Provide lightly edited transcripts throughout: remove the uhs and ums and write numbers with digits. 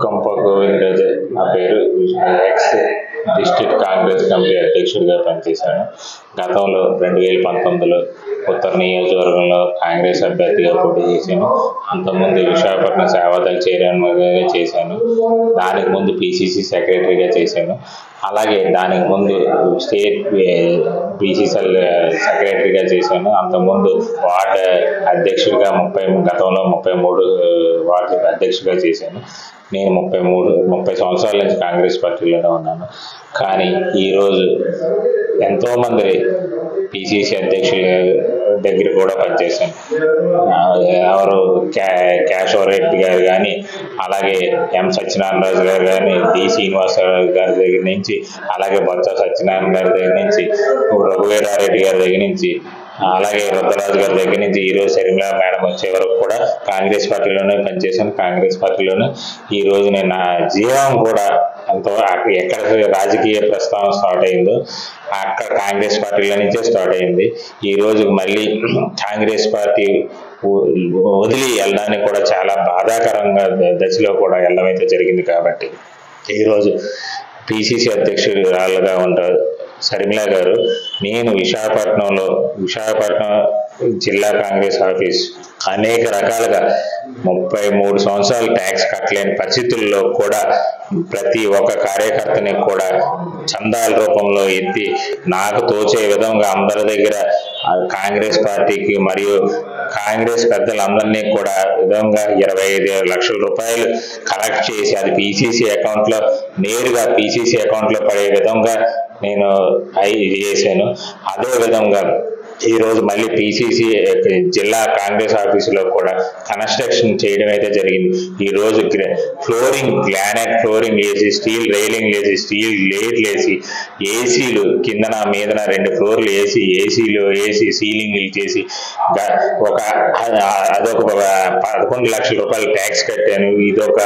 గంప గోవిందరాజు నా పేరు. ఎక్స్ డిస్ట్రిక్ట్ కాంగ్రెస్ కమిటీ అధ్యక్షుడిగా పనిచేశాను. గతంలో 2019లో ఉత్తర నియోజకవర్గంలో కాంగ్రెస్ అభ్యర్థిగా పోటీ చేశాను. అంతకుముందు విశాఖపట్నం సేవాదళ చైర్మన్గా చేశాను. దానికి ముందు పిసిసి సెక్రటరీగా చేశాను. అలాగే దానికి ముందు స్టేట్ పిసిసిఎల్ సెక్రటరీగా చేశాను. అంతకుముందు వార్డు అధ్యక్షుడిగా గతంలో 33 వార్డు అధ్యక్షుడిగా చేశాను. నేను 30 సంవత్సరాల నుంచి కాంగ్రెస్ పార్టీలోనే ఉన్నాను. కానీ ఈరోజు ఎంతోమంది పిసిసి అధ్యక్షుల దగ్గర కూడా పనిచేశాను. ఎవరు కేశవరెడ్డి గారు కానీ, అలాగే ఎం సత్యనారాయణరాజు గారు కానీ, డి శ్రీనివాసరావు గారి దగ్గర నుంచి, అలాగే బొత్స సత్యనారాయణ గారి దగ్గర నుంచి, రఘువీరారెడ్డి గారి దగ్గర నుంచి, అలాగే రుద్రరాజు గారి దగ్గర నుంచి ఈరోజు శర్మిల మేడం వచ్చే వరకు కూడా కాంగ్రెస్ పార్టీలోనే పనిచేశాను. కాంగ్రెస్ పార్టీలోనే ఈరోజు నేను నా జీవం కూడా ఎంతో ఎక్కడ రాజకీయ ప్రస్థానం స్టార్ట్ అయిందో అక్కడ కాంగ్రెస్ పార్టీలో నుంచే స్టార్ట్ అయింది. ఈరోజు మళ్ళీ కాంగ్రెస్ పార్టీ వదిలి వెళ్ళడానికి కూడా చాలా బాధాకరంగా దశలో కూడా వెళ్ళడం అయితే జరిగింది. కాబట్టి ఈరోజు పిసిసి అధ్యక్షురాలుగా ఉంటారు శర్మిల గారు. నేను విశాఖపట్నం జిల్లా కాంగ్రెస్ ఆఫీస్ అనేక రకాలుగా 33 సంవత్సరాలు ట్యాక్స్ కట్టలేని పరిస్థితుల్లో కూడా ప్రతి ఒక్క కార్యకర్తని కూడా చందాల రూపంలో ఎత్తి నాకు తోచే విధంగా అందరి దగ్గర కాంగ్రెస్ పార్టీకి మరియు కాంగ్రెస్ పెద్దలందరినీ కూడా విధంగా 25 లక్షల రూపాయలు కలెక్ట్ చేసి అది పిసిసి అకౌంట్లో నేరుగా పిసిసి అకౌంట్లో పడే విధంగా నేను ఇది చేశాను. అదే విధంగా ఈరోజు మళ్ళీ పిసిసి జిల్లా కాంగ్రెస్ ఆఫీసులో కూడా కన్స్ట్రక్షన్ చేయడం అయితే జరిగింది. ఈరోజు గ్రానైట్ ఫ్లోరింగ్ వేసి, స్టీల్ రైలింగ్ వేసి, స్టీల్ లేట్లు వేసి, ఏసీలు కిందన మీదన 2 ఫ్లోర్లు వేసి, ఏసీలు వేసి, సీలింగ్లు చేసి అదొక 11 లక్షల రూపాయలు ట్యాక్స్ కట్టాను. ఇదొక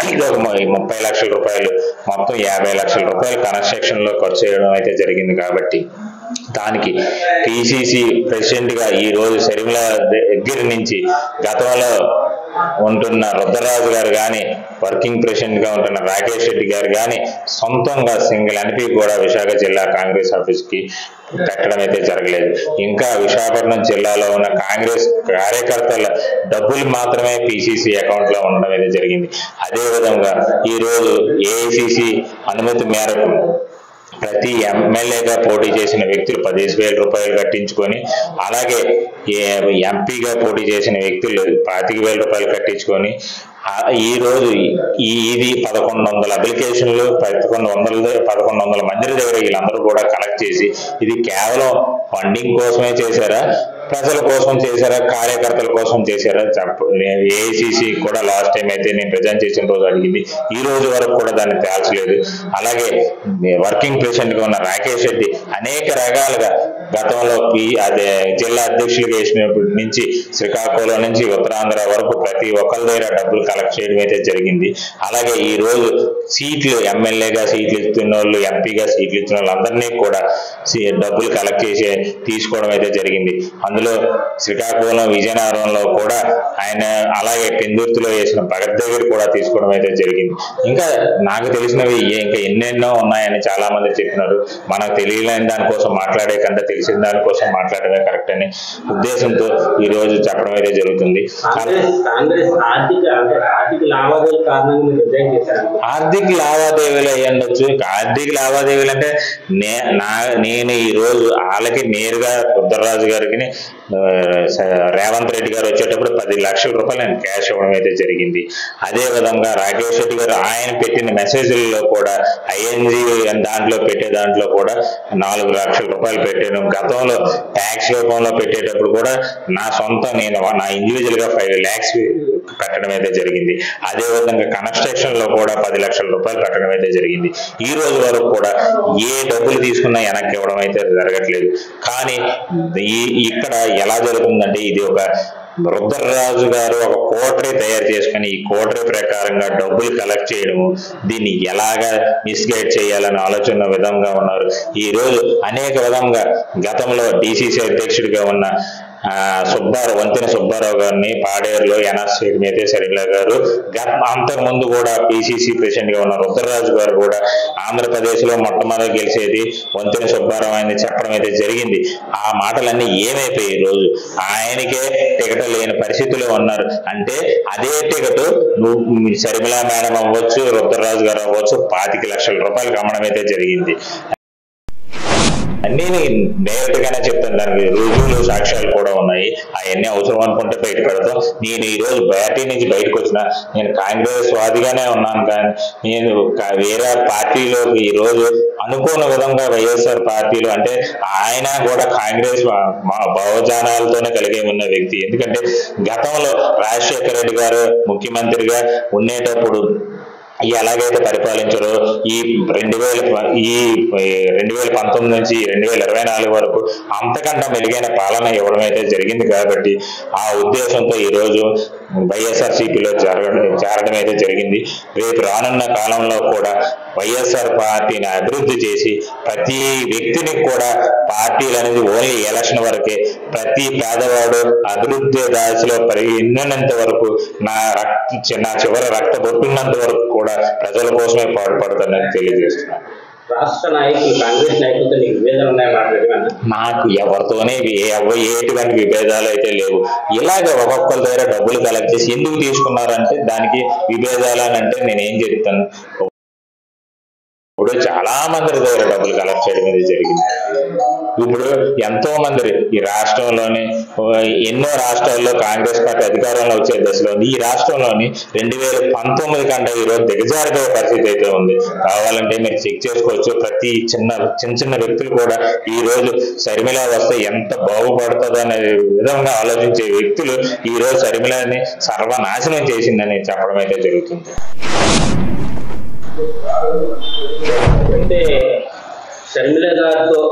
30 లక్షల రూపాయలు, మొత్తం 50 లక్షల రూపాయలు కన్స్ట్రక్షన్ లో ఖర్చు చేయడం అయితే జరిగింది. కాబట్టి దానికి పిసిసి ప్రెసిడెంట్ గా ఈ రోజు శర్మిల దగ్గర నుంచి గతంలో ఉంటున్న రుద్రరాజు గారు కానీ, వర్కింగ్ ప్రెసిడెంట్ గా ఉంటున్న రాకేష్ రెడ్డి గారు కానీ సొంతంగా సింగిల్ ఎన్పి కూడా విశాఖ జిల్లా కాంగ్రెస్ ఆఫీస్ కి పెట్టడం అయితే జరగలేదు. ఇంకా విశాఖపట్నం జిల్లాలో ఉన్న కాంగ్రెస్ కార్యకర్తల డబ్బులు మాత్రమే పిసిసి అకౌంట్ లో ఉండడం అయితే జరిగింది. అదే విధంగా ఈ రోజు ఏఐసిసి అనుమతి మేరకు ప్రతి ఎమ్మెల్యేగా పోటీ చేసిన వ్యక్తులు 15,000 రూపాయలు కట్టించుకొని, అలాగే ఎంపీగా పోటీ చేసిన వ్యక్తులు 25,000 రూపాయలు కట్టించుకొని, ఈ రోజు ఇది 1100 అప్లికేషన్లు 1100 మంది దగ్గర వీళ్ళందరూ కూడా కలెక్ట్ చేసి, ఇది కేవలం ఫండింగ్ కోసమే చేశారా, ప్రజల కోసం చేశారా, కార్యకర్తల కోసం చేశారా ఏఐసిసి కూడా లాస్ట్ టైం అయితే నేను రిజైన్ చేసిన రోజు అడిగింది. ఈ రోజు వరకు కూడా దాన్ని తేల్చలేదు. అలాగే వర్కింగ్ ప్రెసిడెంట్ గా ఉన్న రాకేష్ రెడ్డి అనేక రకాలుగా గతంలో అదే జిల్లా అధ్యక్షులుగా వేసినప్పటి నుంచి శ్రీకాకుళం నుంచి ఉత్తరాంధ్ర వరకు ప్రతి ఒక్కరి దగ్గర డబ్బులు కలెక్ట్ చేయడం అయితే జరిగింది. అలాగే ఈ రోజు సీట్లు ఎమ్మెల్యేగా సీట్లు ఇస్తున్న వాళ్ళు, ఎంపీగా సీట్లు ఇచ్చిన వాళ్ళందరినీ కూడా డబ్బులు కలెక్ట్ చేసి తీసుకోవడం అయితే జరిగింది. అందులో శ్రీకాకుళం, విజయనగరంలో కూడా ఆయన, అలాగే పెందుర్తిలో వేసిన భగత్ దగ్గర కూడా తీసుకోవడం అయితే జరిగింది. ఇంకా నాకు తెలిసినవి ఇంకా ఎన్నెన్నో ఉన్నాయని చాలా మంది చెప్పినారు. మనకు తెలియలేని దానికోసం మాట్లాడే కంటే తెలిసిన దానికోసం మాట్లాడమే కరెక్ట్ అనే ఉద్దేశంతో ఈ రోజు చెప్పడం అయితే జరుగుతుంది. ఆర్థిక లావాదేవీలు అయ్యుండొచ్చు. ఆర్థిక లావాదేవీలు అంటే నేను ఈ రోజు వాళ్ళకి నేరుగా రుద్రరాజు గారికి, రేవంత్ రెడ్డి గారు వచ్చేటప్పుడు 10 లక్షల రూపాయలు నేను క్యాష్ ఇవ్వడం అయితే జరిగింది. అదే విధంగా రాకేష్ రెడ్డి గారు ఆయన పెట్టిన మెసేజ్లలో కూడా ఐఎన్జీ దాంట్లో కూడా 4 లక్షల రూపాయలు పెట్టాను. గతంలో ట్యాక్స్ రూపంలో పెట్టేటప్పుడు కూడా నా ఇండివిజువల్ గా 5 lakhs పెట్టడం అయితే జరిగింది. అదే విధంగా కన్స్ట్రక్షన్ లో కూడా 10 లక్షల రూపాయలు పెట్టడం అయితే జరిగింది. ఈ రోజు వరకు కూడా ఏ డబ్బులు తీసుకున్నా వెనక్కి ఇవ్వడం అయితే జరగట్లేదు. కానీ ఇక్కడ ఎలా జరుగుతుందంటే, ఇది ఒక రుద్రరాజు గారు ఒక కోటరీ తయారు చేసుకుని ఈ కోటరీ ప్రకారంగా డబ్బులు కలెక్ట్ చేయడము, దీన్ని ఎలాగా మిస్గైడ్ చేయాలని ఆలోచన విధంగా ఉన్నారు. ఈ రోజు అనేక విధంగా గతంలో డిసిసి అధ్యక్షుడిగా ఉన్న వంతెన సుబ్బారావు గారిని పాడేరులో ఎన్ఆర్ స్టేడియం అయితే షర్మిల గారు అంతకు ముందు కూడా పిసిసి ప్రెసిడెంట్ గా ఉన్న రుద్రరాజు గారు కూడా ఆంధ్రప్రదేశ్ లో మొట్టమొదటి గెలిచేది వంతెన సుబ్బారావు అని చెప్పడం అయితే జరిగింది. ఆ మాటలన్నీ ఏమైపోయి ఈ రోజు ఆయనకే టికెట్ లేని పరిస్థితిలో ఉన్నారు. అంటే అదే టికెట్ నువ్వు షర్మిల మేడం అవ్వచ్చు, రుద్రరాజు గారు అవ్వచ్చు, 25 లక్షల రూపాయలు అమ్మడం అయితే జరిగింది. అన్నీ డైరెక్ట్ గానే చెప్తాను, దానికి రుజువులు సాక్ష్యాలు కూడా ఉన్నాయి. అవన్నీ అవసరం అనుకుంటే బయట పెడతాం. నేను ఈ రోజు పార్టీ నుంచి బయటకు వచ్చిన నేను కాంగ్రెస్ వాదిగానే ఉన్నాను, కానీ నేను వేరే పార్టీలోకి ఈ రోజు అనుకోని విధంగా వైఎస్ఆర్ పార్టీలో అంటే ఆయన కూడా కాంగ్రెస్ భావజానాలతోనే కలిగి ఉన్న వ్యక్తి. ఎందుకంటే గతంలో రాజశేఖర రెడ్డి గారు ముఖ్యమంత్రిగా ఉండేటప్పుడు ఎలాగైతే పరిపాలించారో ఈ 2019 నుంచి 2024 వరకు అంతకంటే మెరుగైన పాలన ఇవ్వడం అయితే జరిగింది. కాబట్టి ఆ ఉద్దేశంతో ఈరోజు వైఎస్ఆర్సీపీలో చేరడం అయితే జరిగింది. రేపు రానున్న కాలంలో కూడా వైఎస్ఆర్ పార్టీని అభివృద్ధి చేసి ప్రతి వ్యక్తిని కూడా పార్టీలు అనేది ఓన్లీ ఎలక్షన్ వరకే, ప్రతి పేదవాడు అభివృద్ధి దాచిలో ఎన్నంత వరకు నా చివరి రక్త బొట్టున్నంత వరకు కూడా ప్రజల కోసమే పాటుపడతానని తెలియజేస్తున్నాను. రాష్ట్ర నాయకులు కాంగ్రెస్ నాయకులతో విభేదాలు ఉన్నాయి? నాకు ఎవరితోనే ఎటువంటి విభేదాలు అయితే లేవు. ఇలాగ ఒక్కొక్కరి దగ్గర డబ్బులు కలెక్ట్ చేసి ఎందుకు తీసుకున్నారంటే దానికి విభేదాలు అని అంటే నేనేం చెప్తాను. ఇప్పుడు చాలా మంది దగ్గర డబ్బులు కలెక్ట్ చేయడం అనేది జరిగింది. ఇప్పుడు ఎంతో మంది ఈ రాష్ట్రంలోని ఎన్నో రాష్ట్రాల్లో కాంగ్రెస్ పార్టీ అధికారంలో వచ్చే దశలో ఉంది. ఈ రాష్ట్రంలోని 2019 కంటే ఈరోజు దిగజారిపోయే పరిస్థితి అయితే ఉంది. కావాలంటే మీరు చెక్ చేసుకోవచ్చు. ప్రతి చిన్న వ్యక్తులు కూడా ఈ రోజు షర్మిల వస్తే ఎంత బాగుపడుతుంది అనే విధంగా ఆలోచించే వ్యక్తులు ఈ రోజు షర్మిలని సర్వనాశనం చేసిందని చెప్పడం అయితే జరుగుతుంది. అంటే షర్మిల గారితో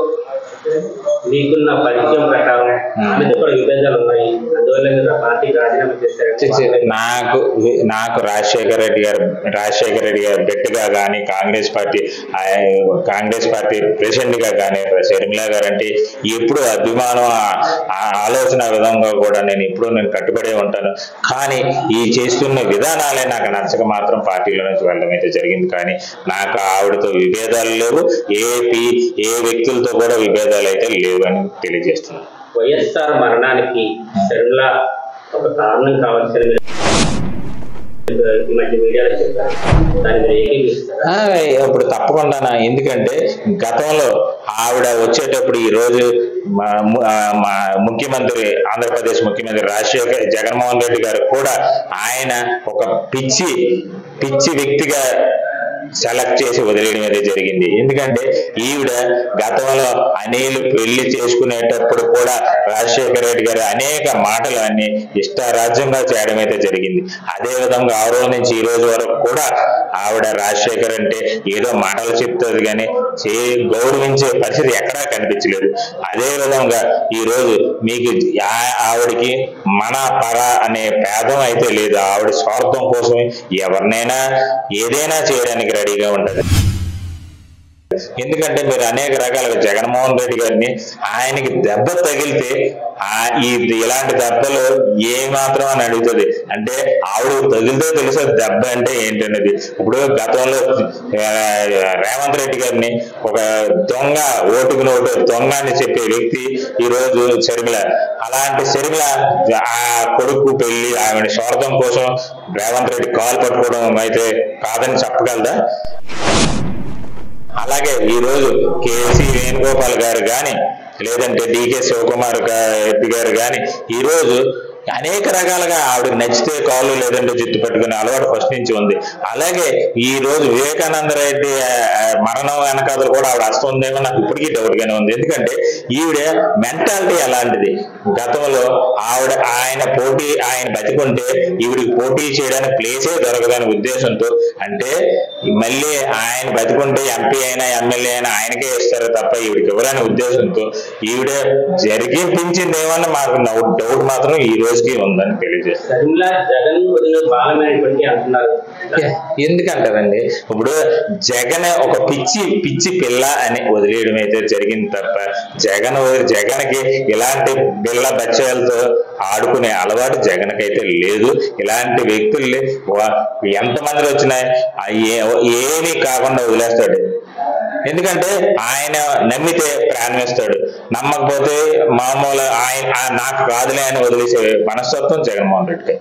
మీకున్న పరిచయం ప్రకారం ఆమెతో కూడా విభేదాలు ఉన్నాయి, అందువల్ల పార్టీకి రాజీనామా చేశారు. నాకు రాజశేఖర రెడ్డి గారు బిడ్డగా కానీ కాంగ్రెస్ పార్టీ ప్రెసిడెంట్ గా కానీ షర్మిల గారు అంటే ఎప్పుడు అభిమానం ఆలోచన విధంగా కూడా నేను కట్టుబడే ఉంటాను. కానీ ఈ చేస్తున్న విధానాలే నాకు నచ్చక మాత్రం పార్టీలో నుంచి వెళ్ళడం అయితే జరిగింది. కానీ నాకు ఆవిడతో విభేదాలు లేవు, ఏ వ్యక్తులతో కూడా విభేదాలు అయితే లేవు అని తెలియజేస్తున్నాను. వైఎస్ఆర్ మరణానికి షర్మిల ఒక కారణం కావాల్సిన ఇప్పుడు తప్పకుండా, ఎందుకంటే గతంలో ఆవిడ వచ్చేటప్పుడు ఈ రోజు ముఖ్యమంత్రి ఆంధ్రప్రదేశ్ ముఖ్యమంత్రి జగన్మోహన్ రెడ్డి గారు కూడా ఆయన ఒక పిచ్చి వ్యక్తిగా సెలెక్ట్ చేసి వదిలేయడం అనేది జరిగింది. ఎందుకంటే ఈవిడ గతంలో అనిల్ పెళ్లి చేసుకునేటప్పుడు కూడా రాజశేఖర రెడ్డి గారు అనేక మాటలు అన్ని ఇష్టారాజ్యంగా చేయడం అయితే జరిగింది. అదే విధంగా ఆ రోజు నుంచి ఈ రోజు వరకు కూడా ఆవిడ రాజశేఖర్ అంటే ఏదో మాటలు చెప్తుంది కానీ గౌరవించే పరిస్థితి ఎక్కడా కనిపించలేదు. అదే విధంగా ఈ రోజు మీకు ఆవిడకి మన పర అనే భేదం అయితే లేదు. ఆవిడ స్వార్థం కోసమే ఎవరినైనా ఏదైనా చేయడానికి రెడీగా ఉంటుంది. ఎందుకంటే మీరు అనేక రకాలుగా జగన్మోహన్ రెడ్డి గారిని ఆయనకి దెబ్బ తగిలితే ఇలాంటి దెబ్బలు ఏ మాత్రం అని అడుగుతుంది. అంటే ఆవిడ తగిలితే తెలుసు దెబ్బ అంటే ఏంటనేది. ఇప్పుడు గతంలో రేవంత్ రెడ్డి గారిని ఒక ఓటుకు నోటు దొంగ అని చెప్పే వ్యక్తి ఈ రోజు షర్మిల. అలాంటి షర్మిల ఆ కొడుకు పెళ్లి ఆమె స్వార్థం కోసం రేవంత్ రెడ్డి కాలు పట్టుకోవడం అయితే కాదని చెప్పగలదా? అలాగే ఈ రోజు కేసీ వేణుగోపాల్ గారు కానీ లేదంటే డికే శివకుమార్ రెడ్డి గారు కానీ ఈ రోజు అనేక రకాలుగా ఆవిడకి నచ్చితే కాళ్ళు లేదంటే జుట్టు పెట్టుకునే అలవాటు ఫస్ట్ నుంచి ఉంది. అలాగే ఈ రోజు వివేకానంద రెడ్డి మరణం వెనకాతలు కూడా ఆవిడ వస్తుందేమో నాకు ఇప్పటికీ డౌట్ గానే ఉంది. ఎందుకంటే ఈవిడ మెంటాలిటీ అలాంటిది. గతంలో ఆయన బతికుంటే ఈవిడికి పోటీ చేయడానికి ప్లేసే దొరకదనే ఉద్దేశంతో, అంటే మళ్ళీ ఆయన బతికుంటే ఎంపీ అయినా ఎమ్మెల్యే అయినా ఆయనకే ఇస్తారు తప్ప ఈవిడికి ఎవరనే ఉద్దేశంతో ఈవిడ జరిగించింది ఏమన్నా మాకు డౌట్ మాత్రం ఈ రోజు రోజుకి ఉందని తెలియజేస్తారు. జగన్ బాలమే ఇప్పటికీ అంటున్నారు. ఎందుకంటారండి, ఇప్పుడు జగన్ ఒక పిచ్చి పిల్ల అని వదిలేయడం అయితే జరిగింది తప్ప జగన్కి ఇలాంటి పిల్ల బచ్చాలతో ఆడుకునే అలవాటు జగన్కి అయితే లేదు. ఇలాంటి వ్యక్తుల్ని ఎంతమంది వచ్చినా ఏమీ కాకుండా వదిలేస్తాడు. ఎందుకంటే ఆయన నమ్మితే ప్రాణమిస్తాడు, నమ్మకపోతే మామూలు ఆయన నాకు కాదులే అని వదిలేసే మనస్తత్వం జగన్మోహన్ రెడ్డికి.